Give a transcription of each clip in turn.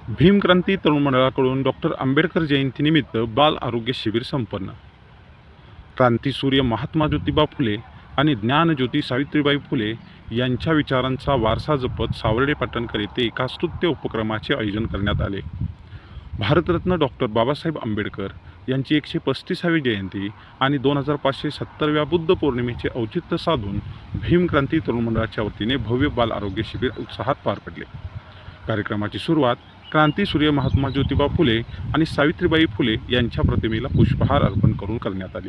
भीमक्रांती तरुण मंडळाकडून डॉक्टर आंबेडकर जयंतीनिमित्त बाल आरोग्य शिबिर संपन्न. क्रांतीसूर्य महात्मा ज्योतिबा फुले आणि ज्ञानज्योती सावित्रीबाई फुले यांच्या विचारांचा वारसा जपत सावर्डे पाटणकर येथे एका स्तुत्य उपक्रमाचे आयोजन करण्यात आले. भारतरत्न डॉक्टर बाबासाहेब आंबेडकर यांची 135वी जयंती आणि 2570व्या बुद्ध पौर्णिमेचे औचित्य साधून भीमक्रांती तरुण मंडळाच्या वतीने भव्य बाल आरोग्य शिबिर उत्साहात पार पडले. कार्यक्रमाची सुरुवात क्रांतीसूर्य महात्मा ज्योतिबा फुले आणि सावित्रीबाई फुले यांच्या प्रतिमेला पुष्पहार अर्पण करून करण्यात आली.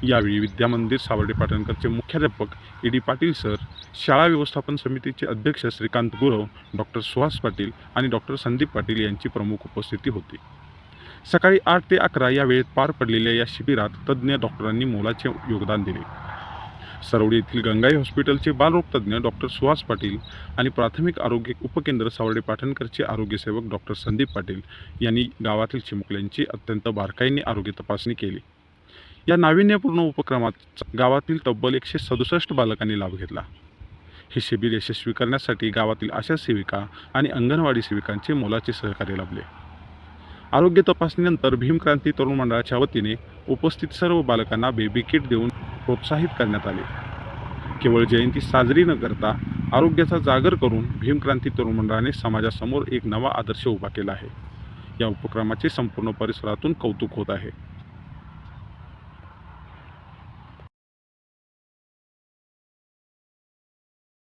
यावेळी विद्यामंदिर सावर्डे पाटणकरचे मुख्याध्यापक डी पाटील सर, शाळा व्यवस्थापन समितीचे अध्यक्ष श्रीकांत गुरव, डॉक्टर सुहास पाटील आणि डॉक्टर संदीप पाटील यांची प्रमुख उपस्थिती होती. सकाळी 8 ते 11 या वेळेत पार पडलेल्या या शिबिरात तज्ज्ञ डॉक्टरांनी मोलाचे योगदान दिले. सरवडी येथील गंगाई हॉस्पिटलचे बालरोग तज्ज्ञ डॉक्टर सुहास पाटील आणि प्राथमिक आरोग्य उपकेंद्र सावर्डे पाटणकरचे आरोग्यसेवक डॉक्टर संदीप पाटील यांनी गावातील चिमुकल्यांची अत्यंत बारकाईने आरोग्य तपासणी केली. या नाविन्यपूर्ण उपक्रमात गावातील तब्बल 167 बालकांनी लाभ घेतला. हे शिबिर यशस्वी करण्यासाठी गावातील आशा सेविका आणि अंगणवाडी सेविकांचे मोलाचे सहकार्य लाभले. आरोग्य तपासणीनंतर भीमक्रांती तरुण मंडळाच्या वतीने उपस्थित सर्व बालकांना बेबी किट देऊन प्रोत्साहित करण्यात आले. केवळ जयंती साजरी न करता आरोग्याचा जागर करून भीमक्रांती तरुण मंडळाने समाजासमोर एक नवा आदर्श उभा केला आहे. या उपक्रमाचे संपूर्ण परिसरातून कौतुक होत आहे.